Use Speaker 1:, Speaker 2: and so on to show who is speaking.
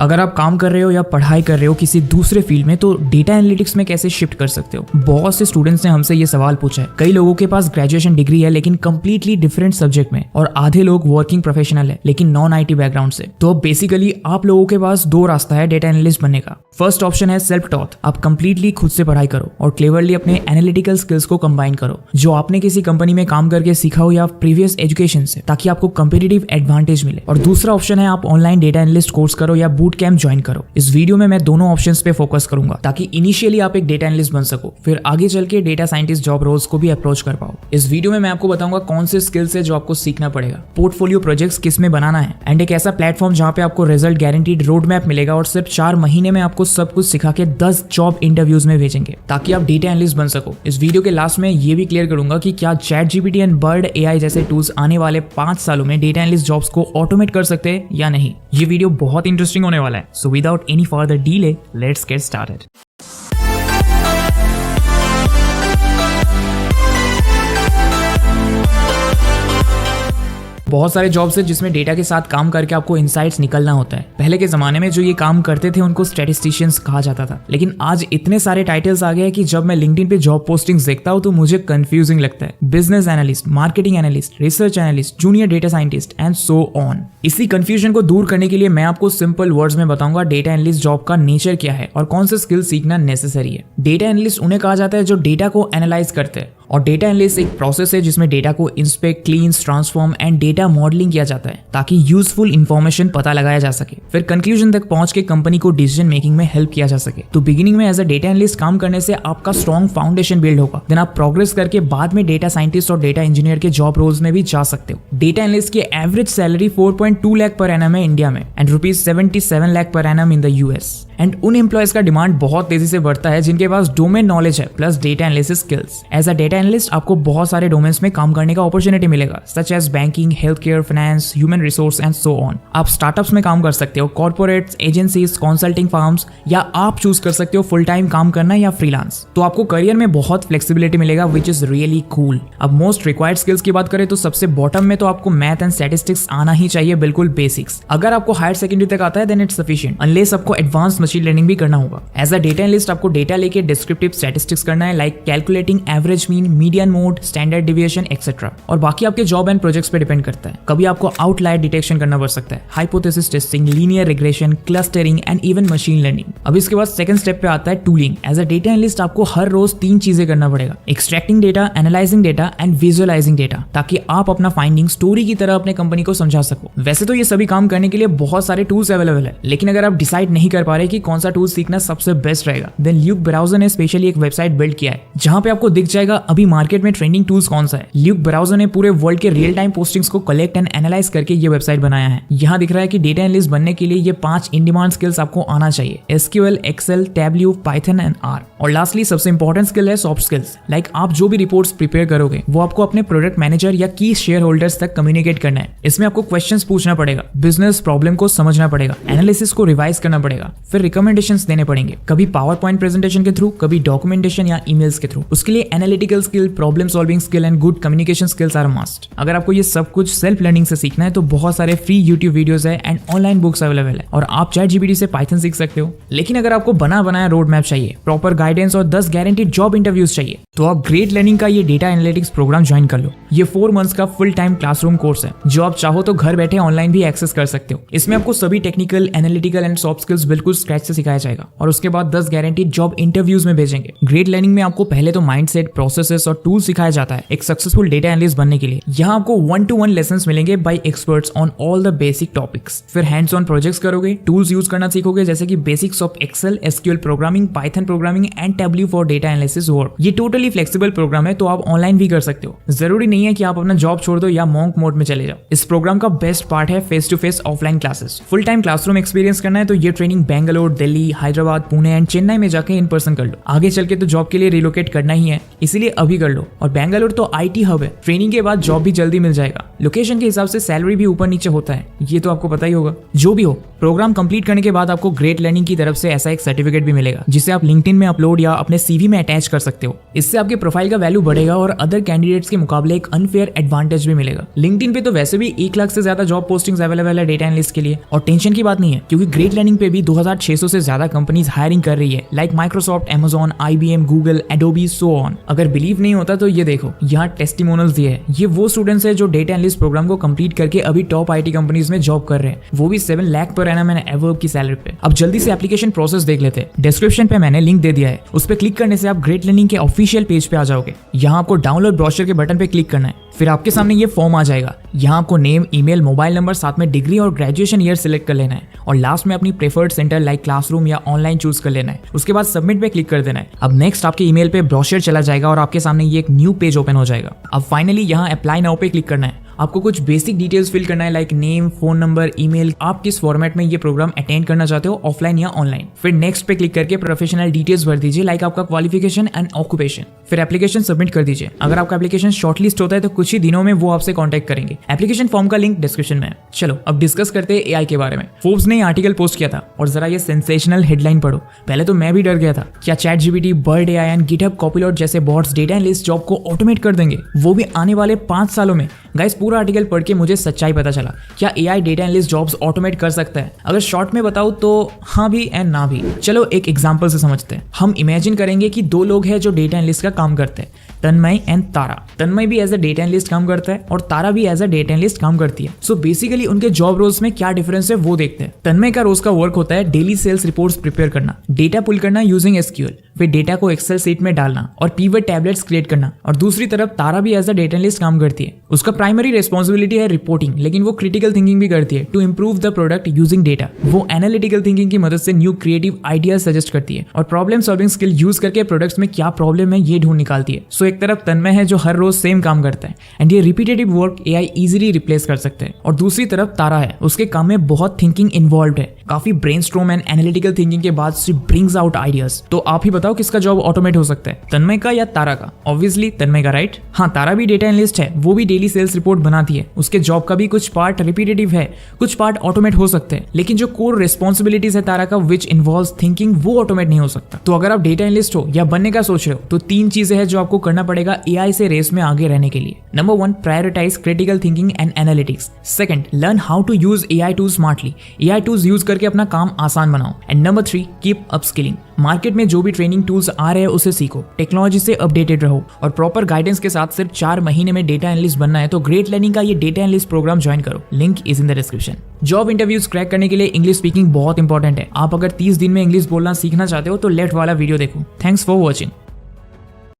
Speaker 1: अगर आप काम कर रहे हो या पढ़ाई कर रहे हो किसी दूसरे फील्ड में तो डेटा एनालिटिक्स में कैसे शिफ्ट कर सकते हो। बहुत से स्टूडेंट्स ने हमसे ये सवाल पूछा है। कई लोगों के पास ग्रेजुएशन डिग्री है लेकिन कंप्लीटली डिफरेंट सब्जेक्ट में, और आधे लोग वर्किंग प्रोफेशनल है लेकिन नॉन आईटी बैकग्राउंड से। तो बेसिकली आप लोगों के पास दो रास्ता है डेटा एनालिस्ट बनने का। फर्स्ट ऑप्शन है सेल्फ टॉट। आप कंप्लीटली खुद से पढ़ाई करो और क्लेवरली अपने एनालिटिकल स्किल्स को कंबाइन करो जो आपने किसी कंपनी में काम करके सीखा हो या प्रीवियस एजुकेशन से, ताकि आपको कंपेटिटिव एडवांटेज मिले। और दूसरा ऑप्शन है आप ऑनलाइन डेटा एनालिस्ट कोर्स करो या बूट कैंप ज्वाइन करो। इस वीडियो में मैं दोनों ऑप्शंस पे फोकस करूंगा ताकि इनिशियली आप एक डेटा एनालिस्ट बन सको, फिर आगे चल के डेटा साइंटिस्ट जॉब रोल्स को भी अप्रोच कर पाओ। इस वीडियो में मैं आपको बताऊंगा कौन से स्किल्स है जो आपको सीखना पड़ेगा, पोर्टफोलियो प्रोजेक्ट्स किस में बनाना है, एंड एक ऐसा प्लेटफॉर्म जहां पे आपको रिजल्ट गारंटीड रोड मैप मिलेगा और सिर्फ 4 महीने में आपको सब कुछ सिखा के 10 जॉब इंटरव्यूज में भेजेंगे ताकि आप डेटा एनालिस्ट बन सको। इस वीडियो के लास्ट में ये भी क्लियर करूंगा कि क्या ChatGPT एंड बर्ड AI जैसे टूल्स आने वाले 5 सालों में डेटा एनालिस्ट जॉब्स को ऑटोमेट कर सकते हैं या नहीं। ये वीडियो बहुत इंटरेस्टिंग होने वाला है, so without any further delay let's get started. बहुत सारे जॉब्स है जिसमें डेटा के साथ काम करके आपको इनसाइट्स निकलना होता है। पहले के जमाने में जो ये काम करते थे उनको स्टैटिस्टिशियंस कहा जाता था, लेकिन आज इतने सारे टाइटल्स आ गए हैं कि जब मैं लिंक्डइन पे जॉब पोस्टिंग्स देखता हूँ तो मुझे कंफ्यूजिंग लगता है। Business analyst, marketing analyst, research analyst, junior data scientist and so on. इसी कंफ्यूजन को दूर करने के लिए मैं आपको सिंपल वर्ड्स में बताऊंगा डेटा एनालिस्ट जॉब का नेचर क्या है और कौन से स्किल सीखना नेसेसरी है। डेटा एनालिस्ट उन्हें कहा जाता है जो डेटा को एनालाइज करते हैं, और डेटा एनालिस्ट एक प्रोसेस है जिसमें डेटा को inspect, क्लींस, transform and data modelling किया जाता है ताकि यूजफुल इंफॉर्मेशन पता लगाया जा सके, फिर कंक्लूजन तक पहुंच के कंपनी को डिसीजन मेकिंग में हेल्प किया जा सके। तो बिगिनिंग में एज अ डेटा एनालिस्ट काम करने से आपका स्ट्रॉन्ग फाउंडेशन बिल्ड होगा, देन आप प्रोग्रेस करके बाद में डेटा साइंटिस्ट और डेटा इंजीनियर के जॉब रोल्स में भी जा सकते हो। डेटा एनालिस्ट की average salary 4.2 lakh per annum है इंडिया में and ₹77 lakh per annum in the US। And उन एम्प्लॉयज का डिमांड बहुत तेजी से बढ़ता है जिनके पास डोमेन नॉलेज है plus data analysis skills. As a data analyst आपको बहुत सारे डोमेन्स में काम करने का अपॉर्चुनिटी मिलेगा, such as banking, health care, finance, human resource and so on. आप स्टार्टअप्स में काम कर सकते हो, कॉर्पोरेट्स, एजेंसीज, कंसल्टिंग फर्म्स, या आप चूज कर सकते हो फुल टाइम काम करना या फ्रीलांस। तो आपको करियर में बहुत फ्लेक्सिबिलिटी मिलेगा विच इज रियली कूल। अब मोस्ट रिक्वायर्ड स्किल्स की बात करें तो सबसे बॉटम में तो आपको मैथ एंड स्टैटिस्टिक्स आना ही चाहिए, बिल्कुल बेसिक्स। अगर आपको हायर सेकेंडरी तक आता है देन इट्स सफिशिएंट, अनलेस आपको एडवांस मशीन लर्निंग भी करना होगा। एज अ डेटा एनालिस्ट आपको डेटा लेके डिस्क्रिप्टिव स्टैटिस्टिक्स करना है, like calculating average mean, median mode, standard deviation etcetera. और बाकी आपके जॉब एंड प्रोजेक्ट्स पे डिपेंड करता है। कभी आपको आउटलायर डिटेक्शन करना पड़ सकता है, hypothesis testing, linear regression, clustering and even machine learning. अब इसके बाद सेकंड स्टेप पे आता है tooling. As a data analyst आपको हर रोज 3 चीजें करना पड़ेगा, extracting data, analysing data and visualising data, ताकि आप अपना फाइंडिंग स्टोरी की तरह अपने कंपनी को समझा सको। वैसे तो ये सभी काम करने के लिए बहुत सारे टूल्स अवेलेबल है, लेकिन अगर आप डिसाइड नहीं कर पा रहे कि कौन सा टूल सीखना सबसे बेस्ट रहेगा, देन ल्यूक ब्राउजर ने स्पेशली एक वेबसाइट बिल्ड किया है जहां पे आपको दिख जाएगा अभी मार्केट में ट्रेंडिंग टूल्स कौन सा है। ल्यूक ब्राउजर ने पूरे वर्ल्ड के रियल टाइम पोस्टिंग्स को कलेक्ट एंड एनालाइज करके ये वेबसाइट बनाया है। यहाँ दिख रहा है कि डेटा एनालिस्ट बनने के लिए ये 5 इन डिमांड स्किल्स आपको आना चाहिए, SQL, Excel, Tableau, Python and R। और लास्टली सबसे इंपॉर्टेंट स्किल है सॉफ्ट स्किल्स, लाइक आप जो भी रिपोर्ट्स प्रिपेयर करोगे वो आपको अपने प्रोडक्ट मैनेजर या की शेयर होल्डर्स तक कम्युनिकेट करना है। इसमें आपको क्वेश्चंस पूछना पड़ेगा, बिजनेस प्रॉब्लम को समझना पड़ेगा, एनालिसिस को रिवाइज करना पड़ेगा, फिर रिकमेंडेशंस देने पड़ेंगे, कभी पावर पॉइंट प्रेजेंटेशन के थ्रू, कभी डॉक्यूमेंटेशन या ईमेल्स के थ्रू। उसके लिए analytical skill, problem solving skill and good communication skills are must. अगर आपको ये सब कुछ सेल्फ लर्निंग से सीखना है तो बहुत सारे फ्री यूट्यूब वीडियोस है एंड ऑनलाइन बुक्स अवेलेबल है, और आप ChatGPT से पाइथन सीख सकते हो। लेकिन अगर आपको बना बनाया रोड मैप चाहिए, प्रॉपर गाइडेंस और 10 गारंटीड जॉब इंटरव्यूज चाहिए, तो आप ग्रेट लर्निंग का ये डेटा एनालिटिक्स प्रोग्राम ज्वाइन कर लो। ये 4 मंथ्स का फुल टाइम क्लासरूम कोर्स है जो आप चाहो तो घर बैठे ऑनलाइन भी एक्सेस कर सकते हो। इसमें आपको सभी technical, analytical and soft skills बिल्कुल स्क्रैच से सिखाया जाएगा और उसके बाद 10 गारंटीड जॉब इंटरव्यूज में भेजेंगे। ग्रेट लर्निंग में आपको पहले तो माइंडसेट, प्रोसेसेस और टूल सिखाया जाता है एक सक्सेसफुल डेटा एनालिस्ट बनने के लिए। यहाँ आपको 1-to-1 लेसन्स मिलेंगे by experts on all the basic topics. फिर हैंड्स ऑन प्रोजेक्ट्स करोगे, टूल्स यूज करना सीखोगे जैसे कि basics of Excel, SQL programming, Python programming and Tableau for data analysis work. ये टोटली फ्लेक्सिबल प्रोग्राम है तो आप ऑनलाइन भी कर सकते हो, जरूरी नहीं है कि आप अपना जॉब छोड़ दो या मॉन्क मोड में चले जाओ। इस प्रोग्राम का बेस्ट पार्ट है face to face offline classes. Full time classroom experience करना है तो ये ट्रेनिंग बेंगलोर, दिल्ली, हैदराबाद, पुणे एंड चेन्नई में जाके इन पर्सन कर लो। आगे चल के तो जॉब के लिए रिलोकेट करना ही है, इसीलिए अभी कर लो। और बेंगलुरु तो IT हब है, ट्रेनिंग के बाद जॉब भी जल्दी मिल जाएगा। लोकेशन के हिसाब से सैलरी भी ऊपर नीचे होता है, ये तो आपको पता ही होगा। जो भी हो, प्रोग्राम कंप्लीट करने के बाद आपको ग्रेट लर्निंग की तरफ से ऐसा एक सर्टिफिकेट भी मिलेगा जिसे आप लिंक्डइन में अपलोड या अपने CV में अटैच कर सकते हो। इससे आपके प्रोफाइल का वैल्यू बढ़ेगा और अदर कैंडिडेट्स के मुकाबले एक अनफेयर एडवांटेज भी मिलेगा। लिंक्डइन पे तो वैसे भी 1 लाख से ज्यादा जॉब पोस्टिंग्स अवेलेबल है डेटा एनालिस्ट के लिए, और टेंशन की बात नहीं है क्योंकि ग्रेट लर्निंग पे भी 2600 से ज्यादा कंपनीज हायरिंग कर रही है, like Microsoft, Amazon, IBM, Google, Adobe, so on. अगर बिलीव नहीं होता तो ये देखो, यहाँ टेस्टिमोनियल्स दिए हैं। ये वो स्टूडेंट्स है जो डेटा एनालिस्ट प्रोग्राम को कंप्लीट करके अभी टॉप IT कंपनीज में जॉब कर रहे हैं, वो भी 7 lakh per annum and above की सैलरी पे। अब जल्दी से एप्लीकेशन प्रोसेस देख लेते हैं। डिस्क्रिप्शन पे मैंने लिंक दे दिया है, उस पर क्लिक करने से आप ग्रेट लर्निंग के ऑफिशियल पेज पे आ जाओगे। यहाँ आपको डाउनलोड ब्रोशर के बटन पे क्लिक करना है, फिर आपके सामने ये फॉर्म आ जाएगा। यहाँ आपको नेम, ईमेल, मोबाइल नंबर, साथ में डिग्री और ग्रेजुएशन ईयर सिलेक्ट कर लेना है, और लास्ट में अपनी प्रेफर्ड सेंटर लाइक क्लासरूम या ऑनलाइन चूज कर लेना है। उसके बाद सबमिट पे क्लिक कर देना है। अब नेक्स्ट आपके ईमेल पे ब्रोशर चला जाएगा और आपके सामने ये एक न्यू पेज ओपन हो जाएगा। अब फाइनली यहाँ अप्लाई नाउ पे क्लिक करना है। आपको कुछ बेसिक डिटेल्स फिल करना है, like name, phone number, email, आप किस फॉर्मेट में ये प्रोग्राम अटेंड करना चाहते हो, ऑफलाइन या ऑनलाइन। फिर नेक्स्ट पे क्लिक करके प्रोफेशनल डिटेल्स भर दीजिए, लाइक आपका क्वालिफिकेशन एंड ऑक्यूपेशन। फिर एप्लीकेशन सबमिट कर दीजिए। अगर आपका एप्लीकेशन शॉर्टलिस्ट होता है तो कुछ ही दिनों में वो आपसे कांटेक्ट करेंगे। एप्लीकेशन फॉर्म का लिंक डिस्क्रिप्शन में है। चलो अब डिस्कस करते हैं AI के बारे में। फोर्ब्स ने आर्टिकल पोस्ट किया था और जरा ये सेंसेशनल हेडलाइन पढ़ो। पहले तो मैं भी डर गया था, क्या ChatGPT, Bird AI and GitHub Copilot जैसे बॉट्स डेटा एनालिस्ट जॉब को ऑटोमेट कर देंगे, वो भी आने वाले 5 सालों में। गाइस पूरा आर्टिकल पढ़ के मुझे सच्चाई पता चला। क्या AI data analyst jobs automate कर सकता है? अगर शॉर्ट में बताऊं तो हाँ भी एंड ना भी। चलो एक एग्जांपल से समझते हैं। हम इमेजिन करेंगे कि 2 लोग हैं जो डेटा एनालिस्ट का काम करते हैं, तन्मय एंड तारा। तन्मय भी एज अ डेटा एनालिस्ट काम करता है और तारा भी एज अ डेटा एनालिस्ट काम करती है। सो बेसिकली उनके जॉब रोल्स में क्या डिफरेंस है वो देखते हैं। तन्मय का रोज का वर्क होता है डेली सेल्स रिपोर्ट्स प्रिपेयर करना, डेटा पुल करना यूजिंग SQL, फिर डेटा को एक्सेल शीट में डालना और पीवट टैबलेट्स क्रिएट करना। और दूसरी तरफ तारा भी एज अ डेटा एनालिस्ट काम करती है। उसका प्राइमरी रिस्पॉन्सिबिलिटी है रिपोर्टिंग, लेकिन वो क्रिटिकल थिंकिंग भी करती है to improve the product using data. वो एनालिटिकल थिंकिंग की मदद से न्यू क्रिएटिव आइडियाज सजेस्ट करती है और प्रॉब्लम सॉल्विंग स्किल यूज करके प्रोडक्ट्स में क्या प्रॉब्लम है ये ढूंढ निकालती है। सो एक तरफ तन्मय है जो हर रोज सेम काम करता है एंड ये repetitive work AI easily replace कर सकते हैं, और दूसरी तरफ तारा है, उसके काम में बहुत थिंकिंग इन्वॉल्व है, काफी ब्रेनस्टॉर्म एंड एनालिटिकल थिंकिंग के बाद शी ब्रिंग्स आउट आइडियाज। तो आप ही बताओ किसका जॉब ऑटोमेट हो सकता है, तन्मय का या तारा का? ऑब्वियसली तन्मय का, राइट? हाँ, तारा भी डेटा एनालिस्ट है, वो भी डेली सेल्स रिपोर्ट बनाती है। उसके जॉब का भी कुछ पार्ट रिपीटेटिव है, कुछ पार्ट ऑटोमेट हो सकते हैं, लेकिन जो कोर रिस्पॉन्सिबिलिटीज है तारा का विच इन्वॉल्व्स थिंकिंग, वो ऑटोमेट नहीं हो सकता। तो अगर आप डेटा एनालिस्ट हो या बनने का सोच रहे हो तो 3 चीजें हैं जो आपको करना पड़ेगा AI से रेस में आगे रहने के लिए। Number 1, prioritise critical thinking and analytics. Second, learn how to use AI tools smartly, AI tools use करके अपना काम आसान बनाओ। And number 3, keep upskilling. Market में जो भी ट्रेनिंग टूल्स आ रहे हैं उसे सीखो, टेक्नोलॉजी से अपडेटेड रहो, और प्रॉपर गाइडेंस के साथ सिर्फ 4 महीने में डेटा एनालिस्ट बनना है तो ग्रेट लर्निंग का ये डेटा एनालिस्ट प्रोग्राम ज्वाइन करो। Link is in the description. Job interviews crack करने के लिए इंग्लिश स्पीकिंग बहुत इंपॉर्टेंट है। आप अगर 30 दिन में इंग्लिश बोलना सीखना चाहते हो तो लेफ्ट वाला वीडियो देखो। Thanks for watching.